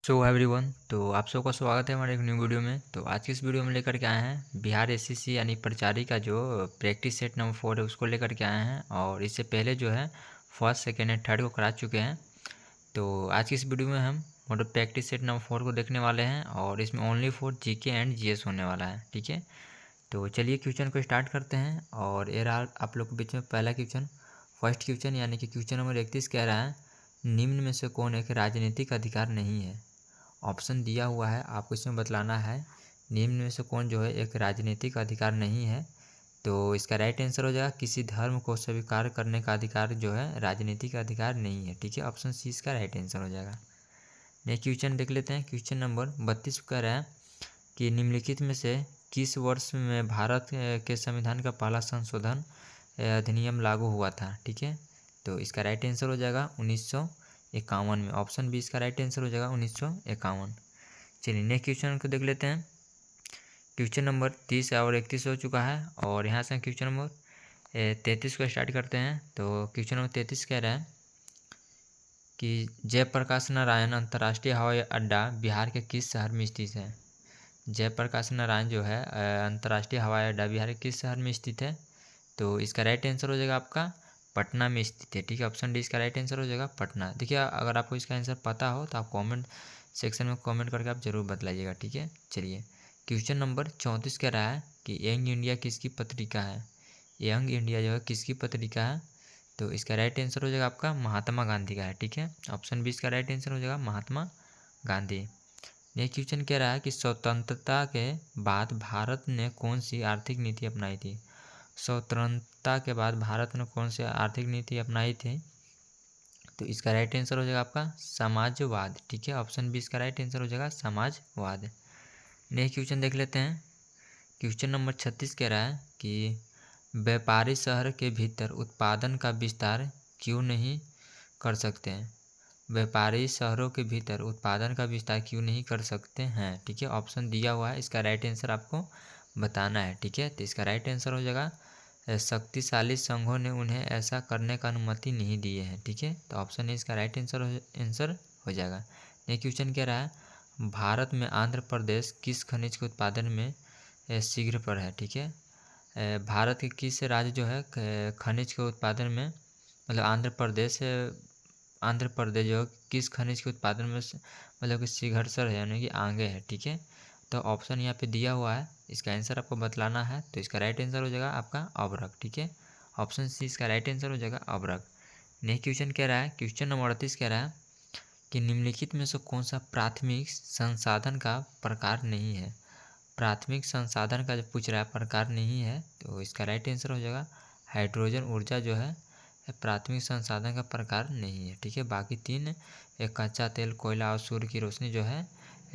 So everyone, तो आप सबका स्वागत है हमारे एक न्यू वीडियो में। तो आज की इस वीडियो में लेकर के आए हैं बिहार एसएससी यानी प्राचार्य का जो प्रैक्टिस सेट नंबर 4 है उसको लेकर के आए हैं। और इससे पहले जो है फर्स्ट सेकेंड एंड थर्ड को करा चुके हैं। तो आज की इस वीडियो में हम मॉडल प्रैक्टिस सेट नंबर 4 को देखने वाले हैं और इसमें only for GK and GS होने वाला है। ठीक है, तो चलिए क्वेश्चन को स्टार्ट करते हैं। और ये रहा आप लोग के बीच में पहला क्वेश्चन, फर्स्ट क्वेश्चन यानी कि क्वेश्चन नंबर 31 कह रहा है निम्न में से कौन एक राजनीतिक अधिकार नहीं है। ऑप्शन दिया हुआ है, आपको इसमें बतलाना है निम्न में से कौन जो है एक राजनीतिक अधिकार नहीं है। तो इसका राइट आंसर हो जाएगा किसी धर्म को स्वीकार करने का अधिकार जो है राजनीतिक अधिकार नहीं है। ठीक है, ऑप्शन सी इसका राइट आंसर हो जाएगा। नेक्स्ट क्वेश्चन देख लेते हैं। क्वेश्चन नंबर 32 कह रहा है कि निम्नलिखित में से किस वर्ष में भारत के संविधान का पहला संशोधन अधिनियम लागू हुआ था। ठीक है, तो इसका राइट आंसर हो जाएगा 1951 में। ऑप्शन बी इसका राइट आंसर हो जाएगा 1951। चलिए नेक्स्ट क्वेश्चन को देख लेते हैं। क्वेश्चन नंबर 30 और 31 हो चुका है और यहाँ से क्वेश्चन नंबर 33 को स्टार्ट करते हैं। तो क्वेश्चन नंबर 33 कह रहा है कि जयप्रकाश नारायण अंतर्राष्ट्रीय हवाई अड्डा बिहार के किस शहर में स्थित है। जयप्रकाश नारायण जो है अंतर्राष्ट्रीय हवाई अड्डा बिहार के किस शहर में स्थित है। तो इसका राइट आंसर हो जाएगा आपका पटना में स्थित है। ठीक है, ऑप्शन डी इसका राइट आंसर हो जाएगा पटना। देखिए अगर आपको इसका आंसर पता हो तो आप कमेंट सेक्शन में कमेंट करके आप जरूर बतलाइएगा। ठीक है, चलिए क्वेश्चन नंबर 34 कह रहा है कि यंग इंडिया किसकी पत्रिका है। यंग इंडिया जो है किसकी पत्रिका है। तो इसका राइट आंसर हो जाएगा आपका महात्मा गांधी का है। ठीक है, ऑप्शन बी इसका राइट आंसर हो जाएगा महात्मा गांधी। नेक्स्ट क्वेश्चन कह रहा है कि स्वतंत्रता के बाद भारत ने कौन सी आर्थिक नीति अपनाई थी। स्वतंत्रता के बाद भारत ने कौन सी आर्थिक नीति अपनाई थी। तो इसका राइट आंसर हो जाएगा आपका समाजवाद। ठीक है, ऑप्शन बी इसका राइट आंसर हो जाएगा समाजवाद। नेक्स्ट क्वेश्चन देख लेते हैं। क्वेश्चन नंबर 36 कह रहा है कि व्यापारी शहर के भीतर उत्पादन का विस्तार क्यों नहीं कर सकते हैं। व्यापारी शहरों के भीतर उत्पादन का विस्तार क्यों नहीं कर सकते हैं। ठीक है, ऑप्शन दिया हुआ है, इसका राइट आंसर आपको बताना है। ठीक है, तो इसका राइट आंसर हो जाएगा शक्तिशाली संघों ने उन्हें ऐसा करने का अनुमति नहीं दी है। ठीक है, तो ऑप्शन ए इसका राइट आंसर हो जाएगा। नेक्स्ट क्वेश्चन कह रहा है भारत में आंध्र प्रदेश किस खनिज के उत्पादन में शीघ्र पर है। ठीक है, भारत के किस राज्य जो है खनिज के उत्पादन में मतलब आंध्र प्रदेश जो किस खनिज के उत्पादन में मतलब कि शीघ्रसर है यानी कि आगे है। ठीक है, तो ऑप्शन यहाँ पे दिया हुआ है, इसका आंसर आपको बतलाना है। तो इसका राइट आंसर हो जाएगा आपका अभ्रक। ठीक है, ऑप्शन सी इसका राइट आंसर हो जाएगा अभ्रक। नेक्स्ट क्वेश्चन कह रहा है, क्वेश्चन नंबर 38 कह रहा है कि निम्नलिखित में से कौन सा प्राथमिक संसाधन का प्रकार नहीं है। प्राथमिक संसाधन का जो पूछ रहा है प्रकार नहीं है, तो इसका राइट आंसर हो जाएगा हाइड्रोजन ऊर्जा जो है प्राथमिक संसाधन का प्रकार नहीं है। ठीक है, बाकी तीन कच्चा तेल, कोयला और सूर्य की रोशनी जो है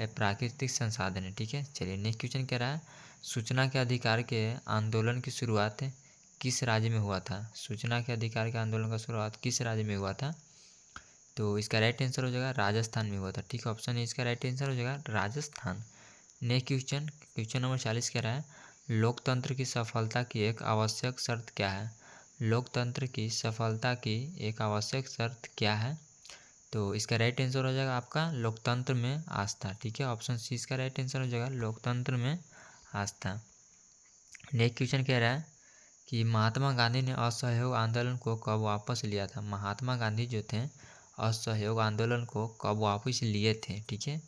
प्राकृतिक संसाधन है। ठीक है, चलिए नेक्स्ट क्वेश्चन कह रहा है सूचना के अधिकार के आंदोलन की शुरुआत किस राज्य में हुआ था। सूचना के अधिकार के आंदोलन का शुरुआत किस राज्य में हुआ था। तो इसका राइट आंसर हो जाएगा राजस्थान में हुआ था। ठीक है, ऑप्शन ए इसका राइट आंसर हो जाएगा Rajasthan. Next question, question number 40 कह रहा है लोकतंत्र की सफलता की एक आवश्यक शर्त क्या है। लोकतंत्र की सफलता की एक आवश्यक शर्त क्या है। तो इसका राइट आंसर हो जाएगा आपका लोकतंत्र में आस्था। ठीक है, ऑप्शन सी इसका राइट आंसर हो जाएगा लोकतंत्र में आस्था। नेक्स्ट क्वेश्चन कह रहा है कि महात्मा गांधी ने असहयोग आंदोलन को कब वापस लिया था। महात्मा गांधी जो थे असहयोग आंदोलन को कब वापस लिए थे। ठीक है,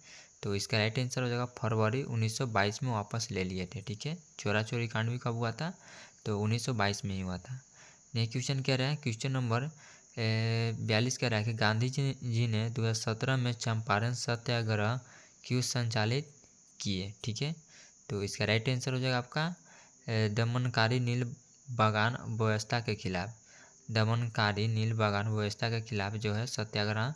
तो इसका राइट आंसर हो जाएगा फरवरी 1922 में वापस ले लिए थे। ठीक है, चोरा चोरी कांड भी कब हुआ था, तो 1922 में ही हुआ था। नेक्स्ट क्वेश्चन कह रहा है, क्वेश्चन नंबर 42 कह रहा है कि गांधी जी ने 2017 में चंपारण सत्याग्रह क्यों संचालित किए। ठीक है, तो इसका राइट आंसर हो जाएगा आपका दमनकारी नील बागान व्यवस्था के खिलाफ। दमनकारी नील बागान व्यवस्था के खिलाफ जो है सत्याग्रह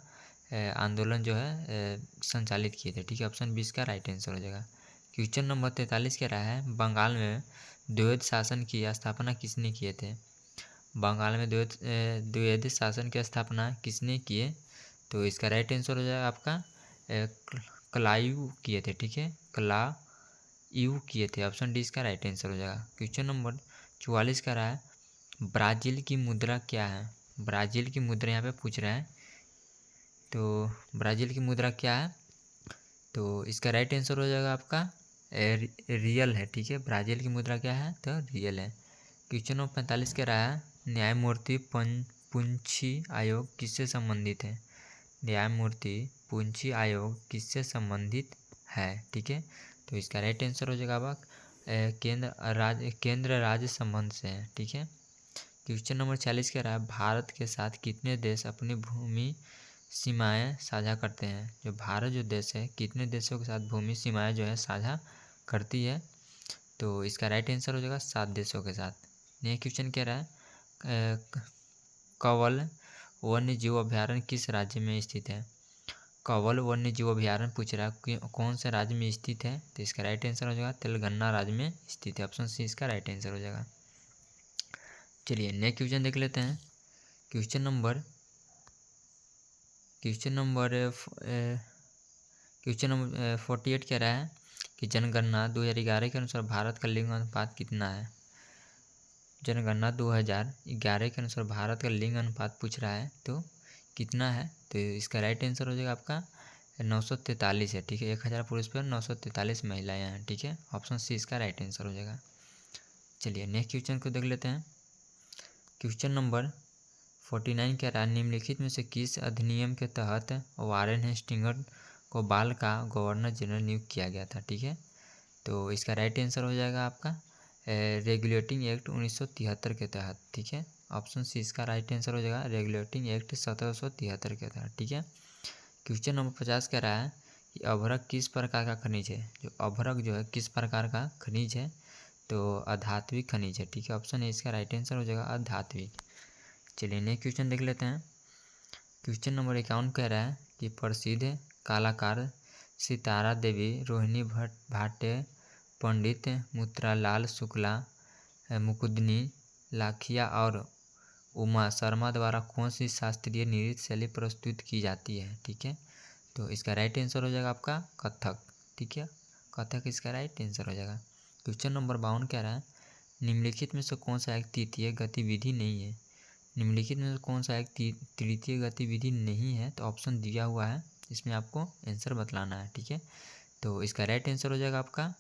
आंदोलन जो है संचालित किए थे। ठीक है, ऑप्शन 20 का राइट आंसर हो जाएगा। क्वेश्चन नंबर 43 कह रहा है बंगाल में द्वैध शासन की स्थापना किसने किए थे। बंगाल में द्वैध शासन की स्थापना किसने किए। तो इसका राइट आंसर हो जाएगा आपका क्लाइव किए थे। ठीक है, क्लाइव किए थे, ऑप्शन डी इसका राइट आंसर हो जाएगा। क्वेश्चन नंबर 44 का रहा है ब्राज़ील की मुद्रा क्या है। ब्राज़ील की मुद्रा यहाँ पे पूछ रहा है, तो ब्राज़ील की मुद्रा क्या है। तो इसका राइट आंसर हो जाएगा आपका रियल है, ठीक है। ब्राज़ील की मुद्रा क्या है, तो रियल है। क्वेश्चन नंबर 45 कह रहा है न्यायमूर्ति पुंछी आयोग किससे संबंधित है। न्यायमूर्ति पुंछी आयोग किससे संबंधित है, ठीक है। तो इसका राइट आंसर हो जाएगा आपका केंद्र राज्य संबंध से है, ठीक है। क्वेश्चन नंबर 46 कह रहा है भारत के साथ कितने देश अपनी भूमि सीमाएं साझा करते हैं। जो भारत जो देश है कितने देशों के साथ भूमि सीमाएं जो है साझा करती है। तो इसका राइट आंसर हो जाएगा 7 देशों के साथ। नेक्स्ट क्वेश्चन कह रहा है कंवल वन्य जीव अभयारण्य किस राज्य में स्थित है। कंवल वन्य जीव अभयारण्य पूछ रहा है कि कौन से राज्य में स्थित है। तो इसका राइट आंसर हो जाएगा तेलंगाना राज्य में स्थित है। ऑप्शन सी इसका राइट आंसर हो जाएगा। चलिए नेक्स्ट क्वेश्चन देख लेते हैं। क्वेश्चन नंबर 48 कह रहा है कि जनगणना 2011 के अनुसार भारत का लिंग अनुपात कितना है। जनगणना 2011 के अनुसार भारत का लिंग अनुपात पूछ रहा है तो कितना है। तो इसका राइट आंसर हो जाएगा आपका 943 है, ठीक है। 1000 पुरुष पर 943 महिलाएं हैं, ठीक है। ऑप्शन सी इसका राइट आंसर हो जाएगा। चलिए नेक्स्ट क्वेश्चन को देख लेते हैं। क्वेश्चन नंबर 49 कह रहा है निम्नलिखित में से किस अधिनियम के तहत वारेन हेस्टिंग्स को बाल का गवर्नर जनरल नियुक्त किया गया था, ठीक है। तो इसका राइट आंसर हो जाएगा आपका रेगुलेटिंग एक्ट 1973 के तहत, ठीक है। ऑप्शन सी इसका राइट आंसर हो जाएगा रेगुलेटिंग एक्ट 1773 के तहत, ठीक है। क्वेश्चन नंबर 50 कह रहा है कि अभ्रक किस प्रकार का खनिज है। जो अभ्रक जो है किस प्रकार का खनिज है, तो अधात्विक खनिज है, ठीक है। ऑप्शन ए इसका राइट आंसर हो जाएगा अधात्विक। चलिए नेक्स्ट क्वेश्चन देख लेते हैं। क्वेश्चन नंबर 51 कह रहा है कि प्रसिद्ध कलाकार सितारा देवी, रोहिणी भाटे, पंडित मुत्रालाल शुक्ला, मुकुंदनी लाखिया और उमा शर्मा द्वारा कौन सी शास्त्रीय नृत्य शैली प्रस्तुत की जाती है, ठीक है। तो इसका राइट आंसर हो जाएगा आपका कथक, ठीक है। कथक इसका राइट आंसर हो जाएगा। क्वेश्चन नंबर 52 कह रहा है निम्नलिखित में से कौन सा एक तृतीय गतिविधि नहीं है। निम्नलिखित में से कौन सा एक तृतीय गतिविधि नहीं है। तो ऑप्शन दिया हुआ है, इसमें आपको आंसर बतलाना है, ठीक है। तो इसका राइट आंसर हो जाएगा आपका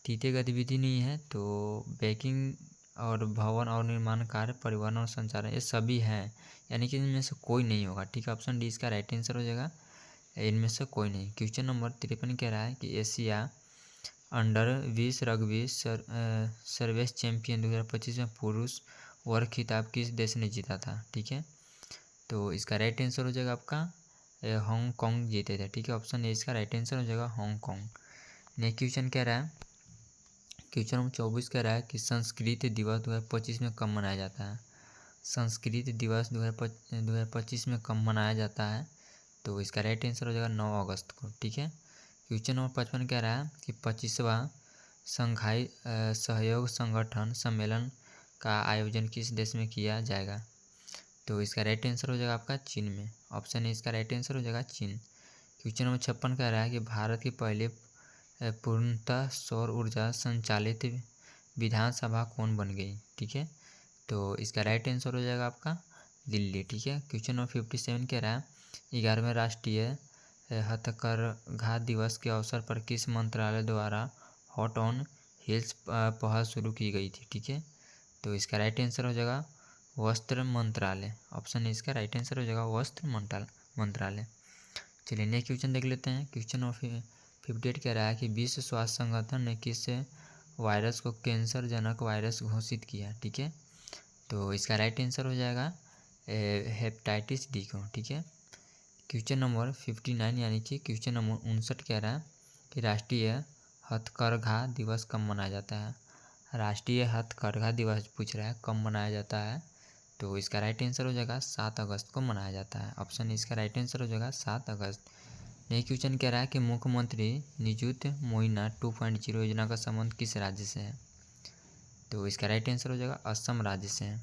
तृतीय गतिविधि नहीं है तो बेकिंग और भवन और निर्माण कार्य, परिवहन और संचालन, ये सभी हैं, यानी कि इनमें से कोई नहीं होगा, ठीक है। ऑप्शन डी इसका राइट आंसर हो जाएगा, इनमें से कोई नहीं। क्वेश्चन नंबर 53 कह रहा है कि एशिया अंडर 20 रग्बी सर्वश्रेष्ठ चैंपियन 2025 में पुरुष वर्ग खिताब किस देश ने जीता था, ठीक है। तो इसका राइट आंसर हो जाएगा आपका हांगकांग जीते थे, ठीक है। ऑप्शन ए इसका राइट आंसर हो जाएगा हांगकांग। नेक्स्ट क्वेश्चन कह रहा है क्वेश्चन नंबर 24 कह रहा है कि संस्कृत दिवस 2025 में कब मनाया जाता है। संस्कृत दिवस 2025 में कब मनाया जाता है। तो इसका राइट आंसर हो जाएगा 9 अगस्त को, ठीक है। क्वेश्चन नंबर 55 कह रहा है कि 25वां शंघाई सहयोग संगठन सम्मेलन का आयोजन किस देश में किया जाएगा। तो इसका राइट आंसर हो जाएगा आपका चीन में। ऑप्शन ए इसका राइट आंसर हो जाएगा चीन। क्वेश्चन नंबर 56 कह रहा है कि भारत की पहले पूर्णतः सौर ऊर्जा संचालित विधानसभा कौन बन गई, ठीक है। तो इसका राइट आंसर हो जाएगा आपका दिल्ली, ठीक है। क्वेश्चन नंबर 57 कह रहा है 11वें राष्ट्रीय हथकरघा दिवस के अवसर पर किस मंत्रालय द्वारा हॉट ऑन हिल्स पहल शुरू की गई थी, ठीक है। तो इसका राइट आंसर हो जाएगा वस्त्र मंत्रालय। ऑप्शन ए इसका राइट आंसर हो जाएगा वस्त्र मंत्रालय। चलिए नेक्स्ट क्वेश्चन देख लेते हैं। क्वेश्चन नंबर 58 कह रहा है कि विश्व स्वास्थ्य संगठन ने किस वायरस को कैंसर जनक वायरस घोषित किया, ठीक है। तो इसका राइट आंसर हो जाएगा हेपेटाइटिस डी को, ठीक है। क्वेश्चन नंबर 59 यानी कि क्वेश्चन नंबर 59 कह रहा है कि राष्ट्रीय हथकरघा दिवस कब मनाया जाता है। राष्ट्रीय हथकरघा दिवस पूछ रहा है कब मनाया जाता है। तो इसका राइट आंसर हो जाएगा 7 अगस्त को मनाया जाता है। ऑप्शन इसका राइट आंसर हो जाएगा 7 अगस्त। नेक्स्ट क्वेश्चन कह रहा है कि मुख्यमंत्री निजुत मोइना 2.0 योजना का संबंध किस राज्य से है। तो इसका राइट आंसर हो जाएगा असम राज्य से है।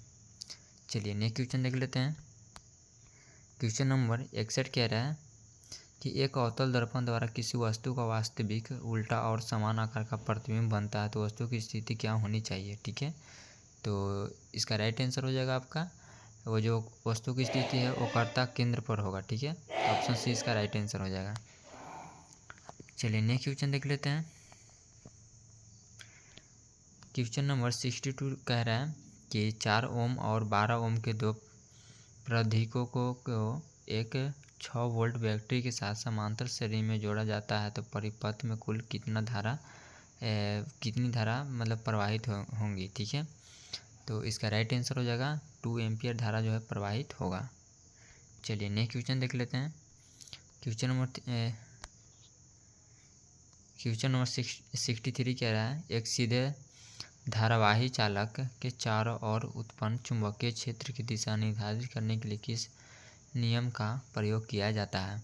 चलिए नेक्स्ट क्वेश्चन देख लेते हैं। क्वेश्चन नंबर 61 कह रहा है कि एक अवतल दर्पण द्वारा किसी वस्तु का वास्तविक उल्टा और समान आकार का प्रतिबिंब बनता है तो वस्तु की स्थिति क्या होनी चाहिए, ठीक है। तो इसका राइट आंसर हो जाएगा आपका वो जो वस्तु की स्थिति है वो कर्ता केंद्र पर होगा, ठीक है। ऑप्शन सी इसका राइट आंसर हो जाएगा। चलिए नेक्स्ट क्वेश्चन देख लेते हैं। क्वेश्चन नंबर 62 कह रहा है कि 4 ओम और 12 ओम के दो प्रतिरोधकों को एक 6 वोल्ट बैटरी के साथ समांतर श्रेणी में जोड़ा जाता है तो परिपथ में कुल कितनी धारा मतलब प्रवाहित होंगी। ठीक है, तो इसका राइट आंसर हो जाएगा 2 एम्पियर धारा जो है प्रवाहित होगा। चलिए नेक्स्ट क्वेश्चन देख लेते हैं। क्वेश्चन नंबर 63 कह रहा है एक सीधे धारावाही चालक के चारों ओर उत्पन्न चुंबकीय क्षेत्र की दिशा निर्धारित करने के लिए किस नियम का प्रयोग किया जाता है।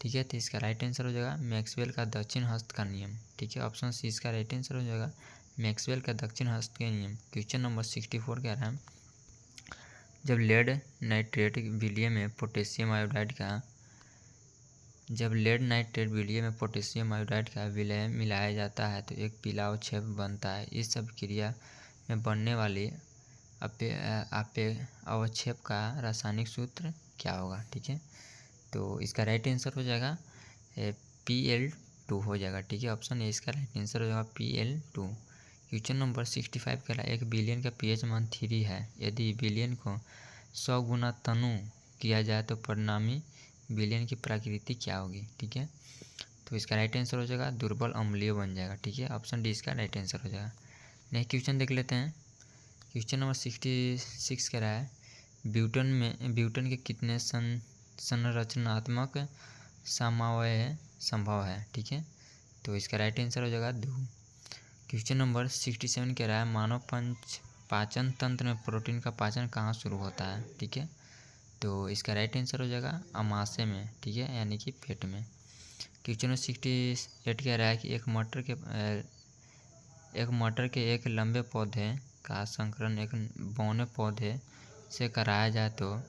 ठीक है, तो इसका राइट आंसर हो जाएगा मैक्सवेल का दक्षिण हस्त का नियम। ठीक है, ऑप्शन सी इसका राइट आंसर हो जाएगा मैक्सवेल का दक्षिण हस्त का नियम। क्वेश्चन नंबर 64 कह रहा है जब लेड नाइट्रेट विलय में पोटेशियम आयोडाइड का विलय मिलाया जाता है तो एक पीला अवक्षेप बनता है। इस सब क्रिया में बनने वाली अवक्षेप का रासायनिक सूत्र क्या होगा। ठीक है, तो इसका राइट आंसर हो जाएगा Pl2 हो जाएगा। ठीक है, ऑप्शन ए इसका राइट आंसर हो जाएगा Pl2। क्वेश्चन नंबर 65 कह रहा है एक बिलियन का pH मान 3 है। यदि बिलियन को 100 गुना तनु किया जाए तो परिणामी बिलियन की प्रकृति क्या होगी। ठीक है, तो इसका राइट आंसर हो जाएगा दुर्बल अम्लीय बन जाएगा। ठीक है, ऑप्शन डी इसका राइट आंसर हो जाएगा। नेक्स्ट क्वेश्चन देख लेते हैं। क्वेश्चन नंबर 66 कह रहा है ब्यूटन के कितने संरचनात्मक समन्वय संभव है। ठीक है, तो इसका राइट आंसर हो जाएगा 2। क्वेश्चन नंबर 67 कह रहा है मानव पाचन तंत्र में प्रोटीन का पाचन कहाँ शुरू होता है। ठीक है, तो इसका राइट आंसर हो जाएगा अमाशय में। ठीक है, यानी कि पेट में। क्वेश्चन नंबर 68 कह रहा है कि एक मटर के एक लंबे पौधे का संकरण एक बौने पौधे से कराया जाए तो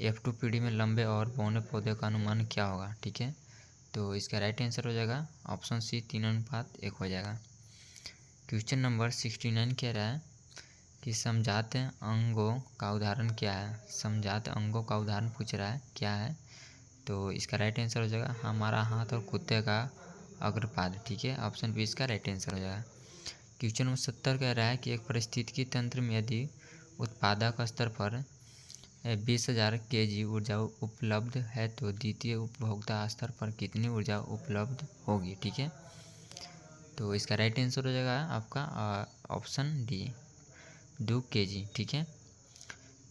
F2 पीढ़ी में लंबे और बौने पौधे का अनुमान क्या होगा। ठीक है, तो इसका राइट आंसर हो जाएगा ऑप्शन सी 3:1 हो जाएगा। क्वेश्चन नंबर 69 कह रहा है कि समजात अंगों का उदाहरण क्या है। समजात अंगों का उदाहरण पूछ रहा है क्या है, तो इसका राइट आंसर हो जाएगा हमारा हाथ और कुत्ते का अग्रपाद। ठीक है, ऑप्शन बी इसका राइट आंसर हो जाएगा। क्वेश्चन नंबर 70 कह रहा है कि एक पारिस्थितिकी तंत्र में यदि उत्पादक स्तर पर 20,000 kg ऊर्जा उपलब्ध है तो द्वितीय उपभोक्ता स्तर पर कितनी ऊर्जा उपलब्ध होगी। ठीक है, तो इसका राइट आंसर हो जाएगा आपका ऑप्शन डी 2 kg। ठीक है,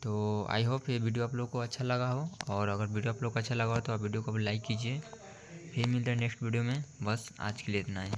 तो आई होप ये वीडियो आप लोग को अच्छा लगा हो, और अगर वीडियो आप लोग को अच्छा लगा हो तो आप वीडियो को लाइक कीजिए। फिर मिलते हैं नेक्स्ट वीडियो में। बस आज के लिए इतना ही।